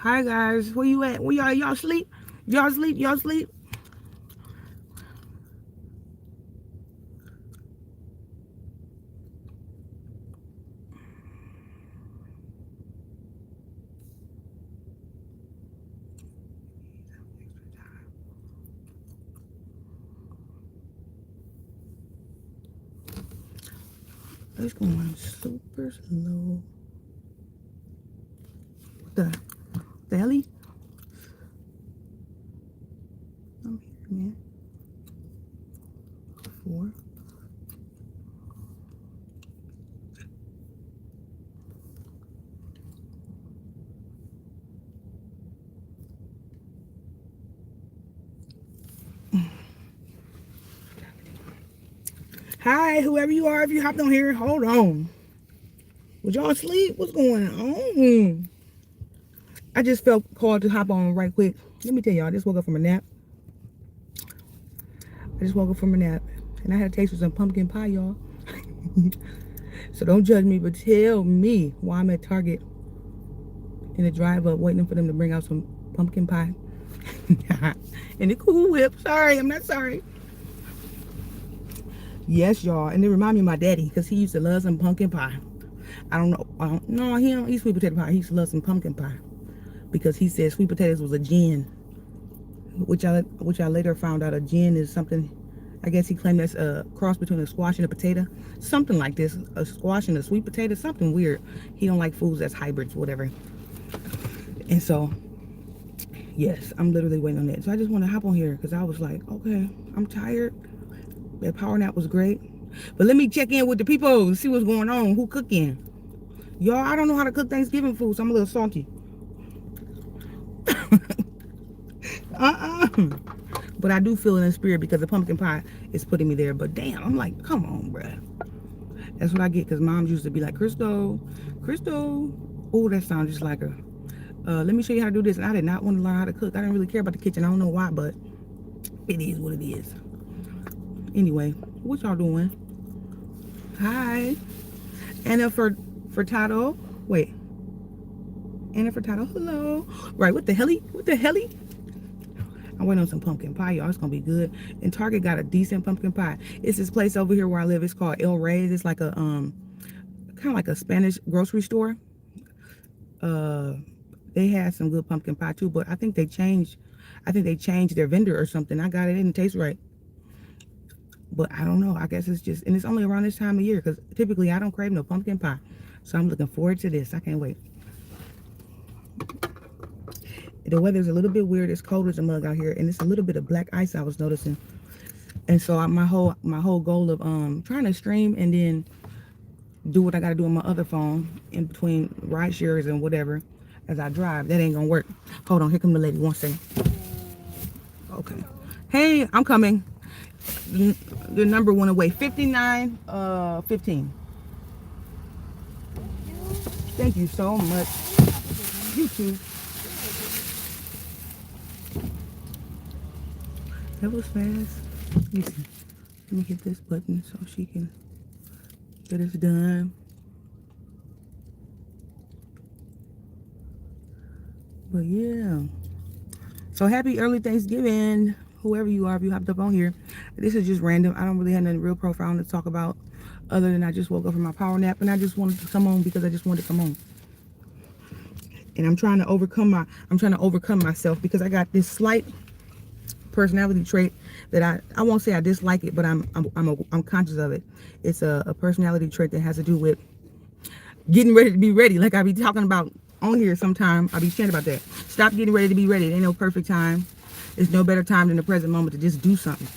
Hi guys, where you at? Where y'all? Y'all sleep? Y'all sleep? Y'all sleep? It's going super slow. What the hell? I'm here, man. 4. Hi, whoever you are, if you hopped on here, hold on. Was y'all asleep? What's going on? I just felt called to hop on right quick. Let me tell y'all, I just woke up from a nap. And I had a taste of some pumpkin pie, y'all. So don't judge me, but tell me why I'm at Target in the drive-up waiting for them to bring out some pumpkin pie. And the Cool Whip. Sorry, I'm not sorry. Yes, y'all. And it reminded me of my daddy because he used to love some pumpkin pie. I don't know. No, he don't eat sweet potato pie. He used to love some pumpkin pie because he said sweet potatoes was a gin, which I later found out a gin is something. I guess he claimed that's a cross between a squash and a potato, something like this. A squash and a sweet potato, something weird. He don't like foods that's hybrids, whatever. And so, yes, I'm literally waiting on that. So I just want to hop on here because I was like, okay, I'm tired. That power nap was great. But let me check in with the people and see what's going on. Who cooking? Y'all, I don't know how to cook Thanksgiving food, so I'm a little salty. But I do feel it in spirit because the pumpkin pie is putting me there. But damn, I'm like, come on, bruh. That's what I get because moms used to be like, Crystal. Oh, that sounds just like her. Let me show you how to do this. And I did not want to learn how to cook. I didn't really care about the kitchen. I don't know why, but it is what it is. Anyway, what y'all doing? Hi. Anna Furtado. Wait. Anna Furtado. Hello. Right, what the hell? I'm waiting on some pumpkin pie, y'all. It's gonna be good. And Target got a decent pumpkin pie. It's this place over here where I live. It's called El Rey's. It's like a kind of like a Spanish grocery store. They had some good pumpkin pie too, but I think they changed their vendor or something. I got it, didn't taste right. But I don't know. I guess it's just, and it's only around this time of year because typically I don't crave no pumpkin pie. So I'm looking forward to this. I can't wait. The weather's a little bit weird. It's cold as a mug out here, and it's a little bit of black ice I was noticing. And so my whole goal of trying to stream and then do what I gotta do on my other phone in between ride shares and whatever as I drive, that ain't gonna work. Hold on, here come the lady. 1 second. Okay. Hey, I'm coming. The number went away. 5915. Thank you so much. You too. That was fast. Let me see. Let me hit this button so she can get us done. But yeah. So happy early Thanksgiving, whoever you are, if you hopped up on here. This is just random. I don't really have nothing real profound to talk about other than I just woke up from my power nap and I just wanted to come on because I just wanted to come on. And I'm trying to overcome myself because I got this slight personality trait that I won't say I dislike it, but I'm conscious of it. It's a personality trait that has to do with getting ready to be ready. Like I be talking about on here sometime. I be sharing about that. Stop getting ready to be ready. There ain't no perfect time. There's no better time than the present moment to just do something.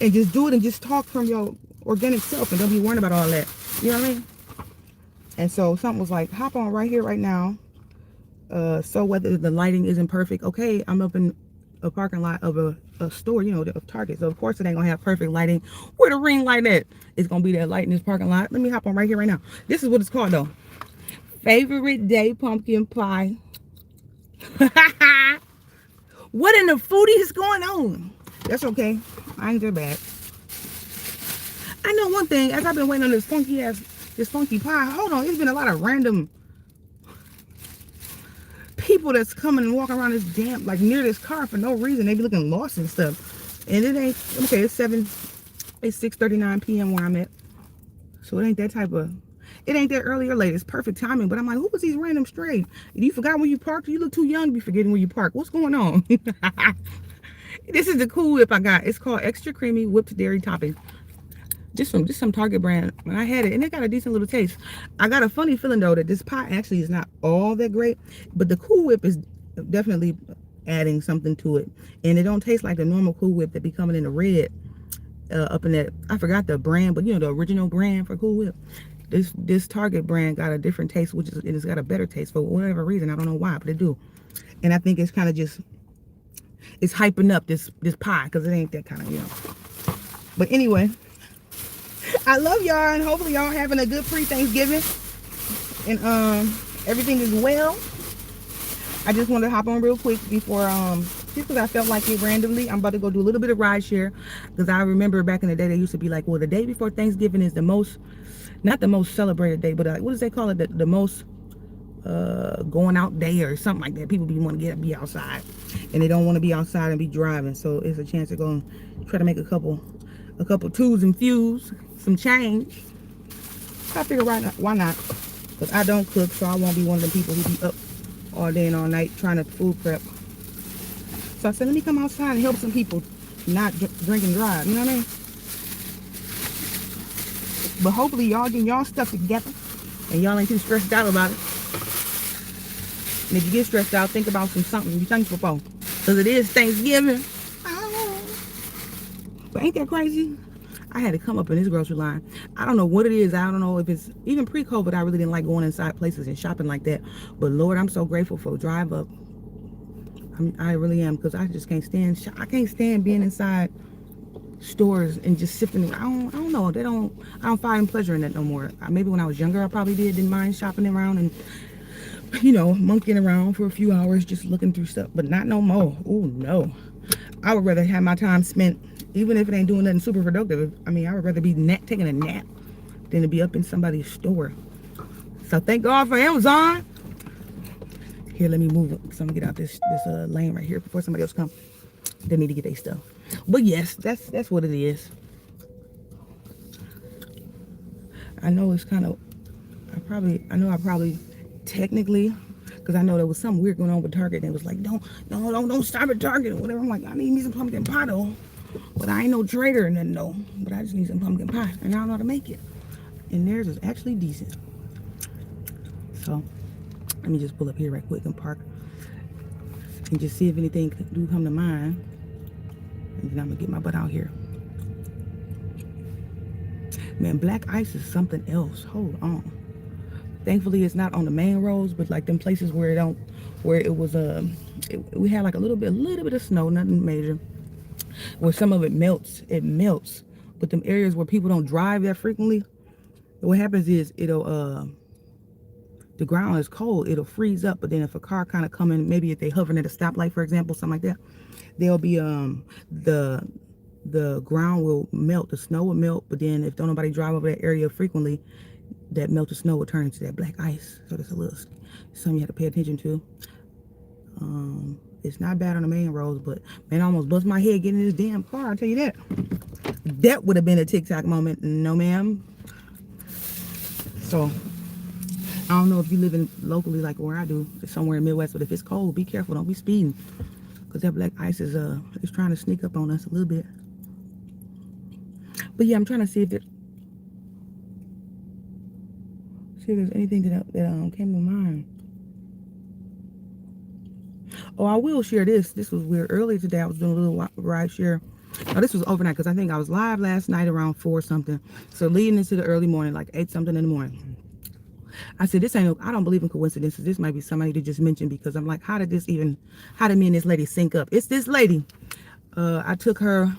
And just do it and just talk from your organic self and don't be worrying about all that. You know what I mean? And so something was like, hop on right here, right now. So whether the lighting isn't perfect, okay, I'm up in a parking lot of a store, you know, of Target. So of course it ain't gonna have perfect lighting. Where the ring light at? It's gonna be that light in this parking lot. Let me hop on right here, right now. This is what it's called though. Favorite day pumpkin pie. What in the foodie is going on? That's okay. I ain't that bad. I know one thing, as I've been waiting on this funky pie, hold on, it's been a lot of random people that's coming and walking around this damn, like near this car for no reason. They be looking lost and stuff. And it ain't, okay, it's 6:39 p.m. where I'm at. So it ain't that type of, it ain't that early or late. It's perfect timing. But I'm like, who was these random stray? You forgot where you parked? You look too young to be forgetting where you parked. What's going on? This is the cool whip I got. It's called extra creamy whipped dairy topping. Just some Target brand. When I had it, and it got a decent little taste. I got a funny feeling though that this pie actually is not all that great, but the Cool Whip is definitely adding something to it, and it don't taste like the normal Cool Whip that be coming in the red. Up in that, I forgot the brand, but you know the original brand for Cool Whip. This Target brand got a different taste, which is it's got a better taste for whatever reason. I don't know why, but it do. And I think it's kind of just it's hyping up this pie because it ain't that kind of, you know. But anyway. I love y'all, and hopefully y'all having a good pre-Thanksgiving, and everything is well. I just wanted to hop on real quick before just because I felt like it randomly. I'm about to go do a little bit of ride share because I remember back in the day they used to be like, well, the day before Thanksgiving is the most, not the most celebrated day, but what does they call it, the most going out day or something like that. People want to be outside, and they don't want to be outside and be driving, so it's a chance to go and try to make a couple twos and fews, some change. I figure why not? Because I don't cook, so I won't be one of the people who be up all day and all night trying to food prep. So I said, let me come outside and help some people not drink and drive. You know what I mean? But hopefully y'all getting y'all stuff together and y'all ain't too stressed out about it. And if you get stressed out, think about something to be thankful for. Because it is Thanksgiving. But ain't that crazy? I had to come up in this grocery line. I don't know what it is. I don't know if it's even pre-COVID. I really didn't like going inside places and shopping like that. But Lord, I'm so grateful for drive up. I really am, because I just can't stand. I can't stand being inside stores and just sipping. I don't know. I don't find pleasure in that no more. Maybe when I was younger, I probably didn't mind shopping around and, you know, monkeying around for a few hours just looking through stuff. But not no more. Oh no, I would rather have my time spent. Even if it ain't doing nothing super productive, I mean, I would rather be taking a nap than to be up in somebody's store. So thank God for Amazon. Here, let me move, so I'm gonna get out this lane right here before somebody else comes. They need to get their stuff. But yes, that's what it is. I know it's kind of, I probably technically, because I know there was something weird going on with Target, and it was like, don't stop at Target or whatever. I'm like, I need me some pumpkin pie though. But I ain't no trader and nothing, no. But I just need some pumpkin pie, and I don't know how to make it. And theirs is actually decent. So let me just pull up here right quick and park, and just see if anything do come to mind. And then I'm gonna get my butt out here. Man, black ice is something else. Hold on. Thankfully, it's not on the main roads, but like them places where it was we had like a little bit of snow, nothing major. Where some of it melts, but them areas where people don't drive that frequently, what happens is it'll the ground is cold, it'll freeze up. But then if a car kind of coming, maybe if they hovering at a stoplight, for example, something like that, there'll be the ground will melt, the snow will melt. But then if don't nobody drive over that area frequently, that melted snow will turn into that black ice. So that's a little something you have to pay attention to. It's not bad on the main roads, but man, I almost bust my head getting in this damn car. I'll tell you that. That would have been a TikTok moment. No, ma'am. So I don't know if you live in locally like where I do, somewhere in the Midwest, but if it's cold, be careful. Don't be speeding, because that black ice is trying to sneak up on us a little bit. But yeah, I'm trying to see if there's anything that came to mind. Oh, I will share this. This was weird. Earlier today, I was doing a little ride share. Oh, this was overnight because I think I was live last night around 4 something. So leading into the early morning, like 8 something in the morning. I said, I don't believe in coincidences. This might be somebody to just mention, because I'm like, how did me and this lady sync up? It's this lady. I picked her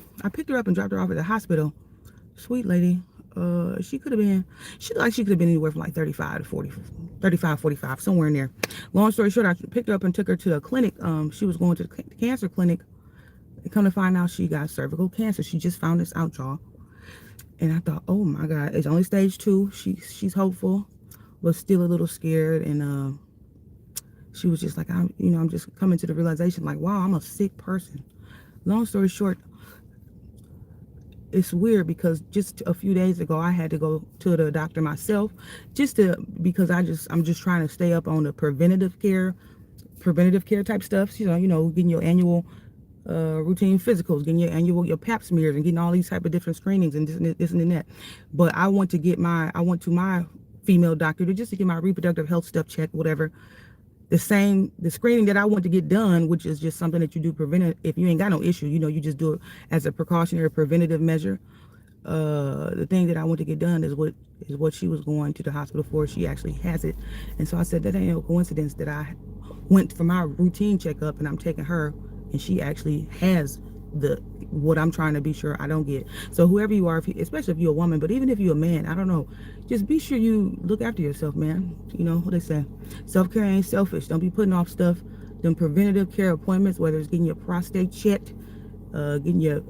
up and dropped her off at the hospital. Sweet lady. She looked like she could have been anywhere from like 35 to 40, 35, 45, somewhere in there. Long story short, I picked her up and took her to a clinic. She was going to the cancer clinic. And come to find out, she got cervical cancer. She just found this out, y'all. And I thought, oh my God, it's only stage 2. She's hopeful, but still a little scared. And she was just like, I'm just coming to the realization, like, wow, I'm a sick person. Long story short, it's weird because just a few days ago I had to go to the doctor myself, because I'm just trying to stay up on the preventative care type stuff. Getting your annual routine physicals, getting your pap smears, and getting all these type of different screenings and this and that. But I went to my female doctor to get my reproductive health stuff checked, whatever. The screening that I want to get done, which is just something that you do preventive. If you ain't got no issue, you just do it as a precautionary preventative measure. The thing that I want to get done is what she was going to the hospital for. She actually has it. And so I said, that ain't no coincidence that I went for my routine checkup and I'm taking her, and she actually has what I'm trying to be sure I don't get. So whoever you are, especially if you're a woman, but even if you're a man, I don't know, just be sure you look after yourself, man. You know what they say, self-care ain't selfish. Don't be putting off stuff. Them preventative care appointments, whether it's getting your prostate checked, getting your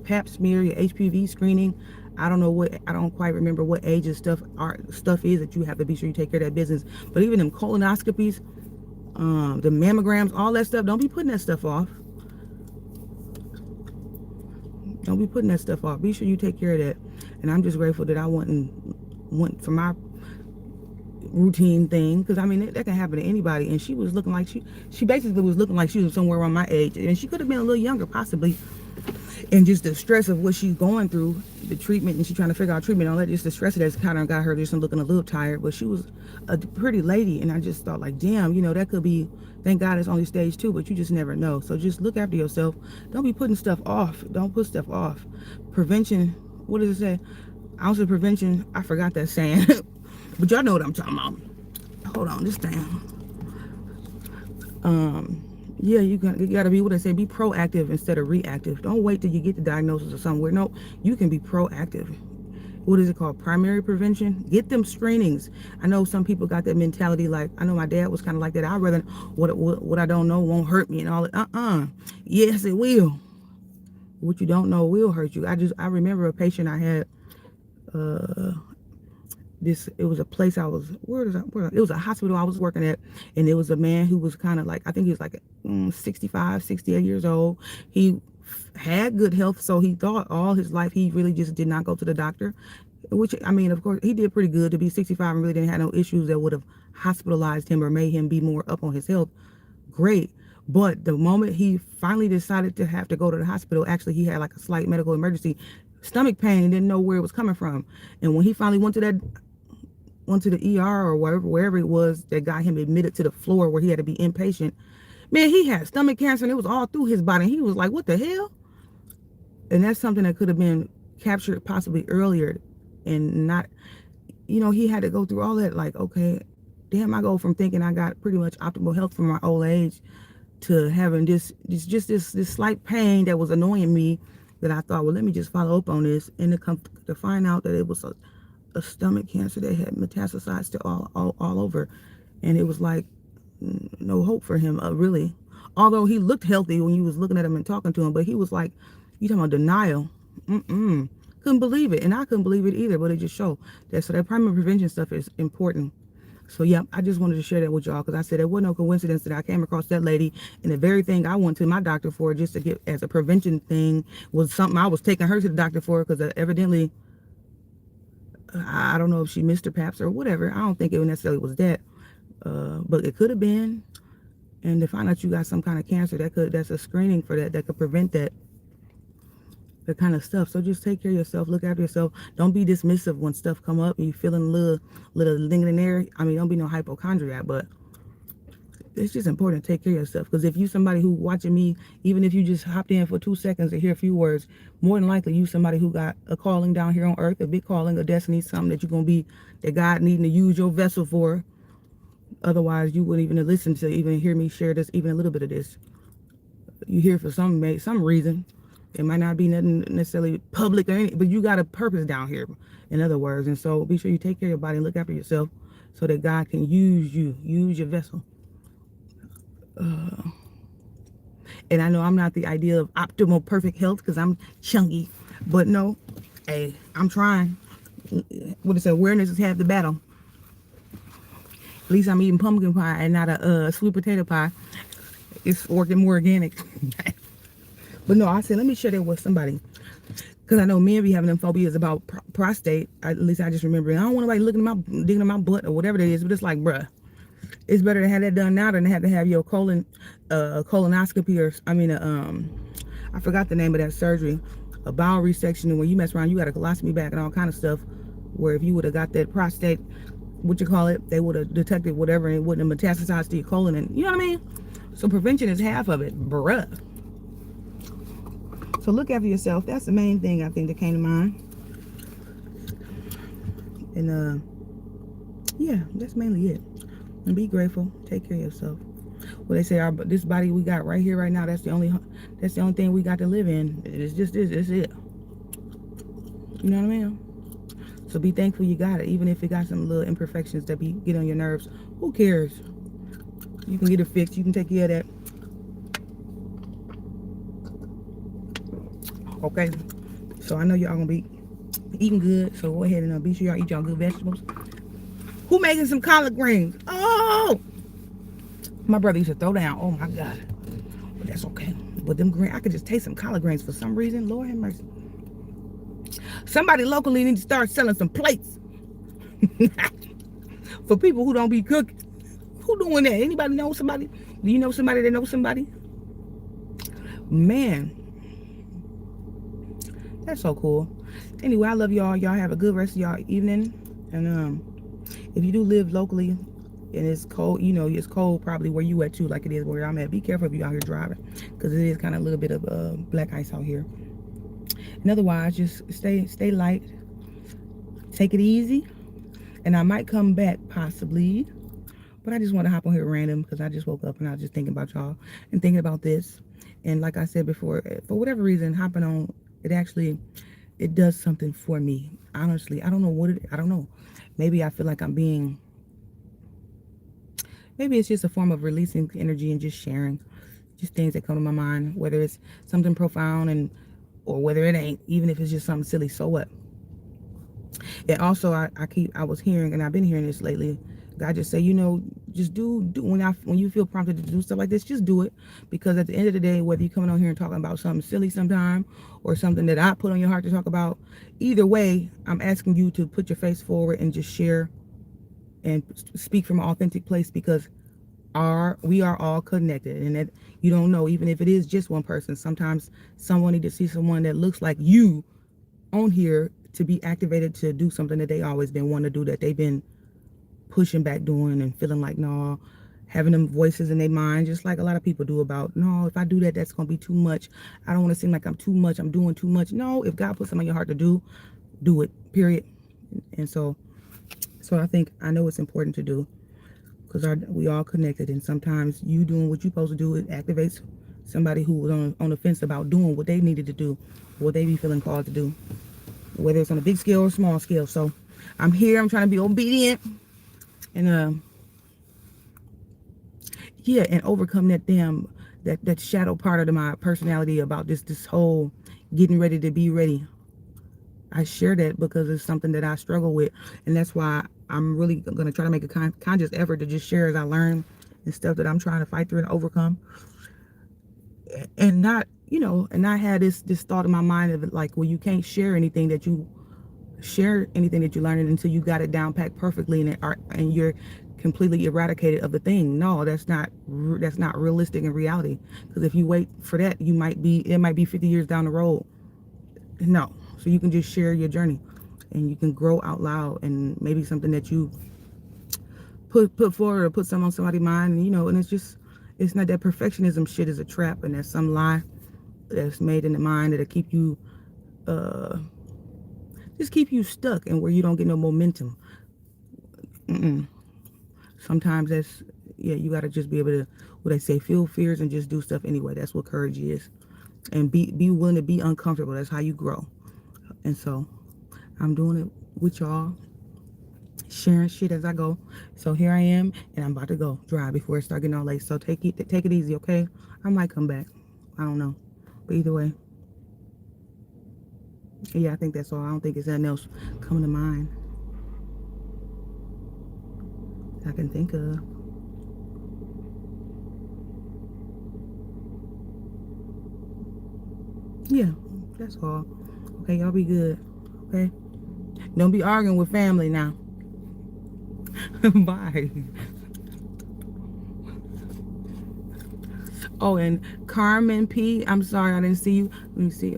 pap smear, your HPV screening. I don't quite remember what age of stuff is that you have to be sure you take care of that business. But even them colonoscopies, the mammograms, all that stuff, don't be putting that stuff off. Don't be putting that stuff off. Be sure you take care of that. And I'm just grateful that I went for my routine thing, because I mean that can happen to anybody. And she was looking like she basically was looking like she was somewhere around my age, and she could have been a little younger possibly. And just the stress of what she's going through, the treatment, and she's trying to figure out treatment, all that, just the stress that's kind of got her just looking a little tired. But she was a pretty lady, and I just thought, like, damn, that could be, thank God it's only stage 2, but you just never know. So just look after yourself. Don't be putting stuff off. Don't put stuff off. Prevention, what does it say? Ounce of prevention, I forgot that saying. But y'all know what I'm talking about. Hold on, this thing. Yeah, you gotta be, what I say, be proactive instead of reactive. Don't wait till you get the diagnosis or somewhere. No, you can be proactive. What is it called? Primary prevention. Get them screenings. I know some people got that mentality, like, I know my dad was kind of like that. I'd rather, what I don't know won't hurt me and all that. Yes, it will. What you don't know will hurt you. I remember a patient I had, it was a place it was a hospital I was working at, and it was a man who was kind of like, I think he was like 65, 68 years old. He had good health, so he thought all his life he really just did not go to the doctor, which, I mean, of course he did pretty good to be 65 and really didn't have no issues that would have hospitalized him or made him be more up on his health. Great. But the moment he finally decided to have to go to the hospital, actually he had like a slight medical emergency, stomach pain, and didn't know where it was coming from. And when he finally went to the ER or wherever it was that got him admitted to the floor where he had to be inpatient, man, he had stomach cancer and it was all through his body. And he was like, what the hell? And that's something that could have been captured possibly earlier, and not, he had to go through all that. Like, okay, damn, I go from thinking I got pretty much optimal health from my old age to having this slight pain that was annoying me, that I thought, well, let me just follow up on this, and to find out that it was a stomach cancer that had metastasized to all over. and it was like no hope for him, really. Although he looked healthy when you was looking at him and talking to him, but he was like, you talking about denial. Couldn't believe it, and I couldn't believe it either. But it just showed that that primary prevention stuff is important. So yeah, I just wanted to share that with y'all, because I said it wasn't no coincidence that I came across that lady, and the very thing I went to my doctor for, just to get as a prevention thing, was something I was taking her to the doctor for, because evidently, I don't know if she missed her PAPs or whatever. I don't think it necessarily was that, but it could have been. And to find out you got some kind of cancer, that's a screening for that could prevent that kind of stuff. So just take care of yourself, look after yourself. Don't be dismissive when stuff come up and you feeling a little lingering there. I mean, don't be no hypochondriac, but it's just important to take care of yourself. Because if you somebody who watching me, even if you just hopped in for 2 seconds to hear a few words, more than likely you somebody who got a calling down here on earth, a big calling, a destiny, something that you're gonna be, that God needing to use your vessel for. Otherwise, you wouldn't even listen to even hear me share this, even a little bit of this. You hear for some reason. It might not be nothing necessarily public or anything, but you got a purpose down here, in other words. And so be sure you take care of your body and look after yourself, so that God can use you, use your vessel. And I know I'm not the idea of optimal perfect health, because I'm chunky, but no, hey, I'm trying. What is it? Awareness is half the battle. At least I'm eating pumpkin pie and not a sweet potato pie. It's working more organic. But no, I said, let me share that with somebody. Because I know men be having them phobias about prostate. At least I just remember. I don't want nobody digging in my butt or whatever it is. But it's like, bruh, it's better to have that done now than to have your colonoscopy, or, I forgot the name of that surgery. A bowel resection. And when you mess around, you got a colostomy bag and all kind of stuff. Where if you would have got that prostate, they would have detected whatever, and it wouldn't have metastasized to your colon, and you know what I mean? So prevention is half of it, bruh. So look after yourself. That's the main thing I think that came to mind. And yeah, that's mainly it. And be grateful. Take care of yourself. Well, they say this body we got right here, right now, that's the only thing we got to live in. It's just this. It's it. You know what I mean? So be thankful you got it, even if it got some little imperfections that get on your nerves. Who cares? You can get it fixed. You can take care of that. Okay. So I know y'all gonna be eating good. So go ahead and be sure y'all eat y'all good vegetables. Who making some collard greens? Oh, my brother used to throw down. Oh my God. But that's okay. But them green, I could just taste some collard greens for some reason. Lord have mercy. Somebody locally needs to start selling some plates for people who don't be cooking. Who doing that? Anybody know somebody? Do you know somebody that knows somebody? Man, that's so cool. Anyway, I love y'all. Y'all have a good rest of y'all evening. And if you do live locally and it's cold, it's cold probably where you at too, like it is where I'm at. Be careful if you out here driving, because it is kind of a little bit of black ice out here. And otherwise, just stay light, take it easy, and I might come back possibly, but I just want to hop on here random because I just woke up and I was just thinking about y'all and thinking about this. And like I said before, for whatever reason, hopping on it does something for me. Honestly, I don't know I don't know. Maybe I feel like maybe it's just a form of releasing energy and just sharing just things that come to my mind, whether it's something profound or whether it ain't, even if it's just something silly, so what? And also I was hearing, and I've been hearing this lately, God just say, just do when you feel prompted to do stuff like this, just do it. Because at the end of the day, whether you're coming on here and talking about something silly sometime or something that I put on your heart to talk about, either way, I'm asking you to put your face forward and just share and speak from an authentic place, because we are all connected, and that you don't know, even if it is just one person, sometimes someone need to see someone that looks like you on here to be activated to do something that they always been wanting to do, that they've been pushing back doing and feeling like, no, having them voices in their mind, just like a lot of people do, about, no, if I do that, that's gonna be too much. I don't want to seem like I'm too much, I'm doing too much. No, if God puts something on your heart to do it, period. And so I know it's important to do, because we all connected, and sometimes you doing what you're supposed to do, it activates somebody who was on the fence about doing what they needed to do, what they be feeling called to do, whether it's on a big scale or small scale. So I'm here, I'm trying to be obedient, and yeah, and overcome that that shadow part of my personality about this whole getting ready to be ready. I share that because it's something that I struggle with, and that's why I'm really going to try to make a conscious effort to just share as I learn and stuff that I'm trying to fight through and overcome, and not, and not have this thought in my mind of like, well, you can't share anything that you learn until you got it down packed perfectly, and you're completely eradicated of the thing. No, that's not realistic in reality, because if you wait for that, it might be 50 years down the road. No. So you can just share your journey, and you can grow out loud, and maybe something that you put forward or put some on somebody's mind, and it's not that perfectionism shit is a trap, and that's some lie that's made in the mind that'll keep you just keep you stuck and where you don't get no momentum. Sometimes you got to just be able to, what they say, feel fears and just do stuff anyway. That's what courage is. And be willing to be uncomfortable. That's how you grow. And so I'm doing it with y'all, sharing shit as I go. So here I am, and I'm about to go drive before it starts getting all late. So take it easy, okay? I might come back. I don't know. But either way, yeah, I think that's all. I don't think it's nothing else coming to mind I can think of. Yeah, that's all. Okay, y'all be good. Okay? Don't be arguing with family now. Bye. Oh, and Carmen P, I'm sorry I didn't see you. Let me see.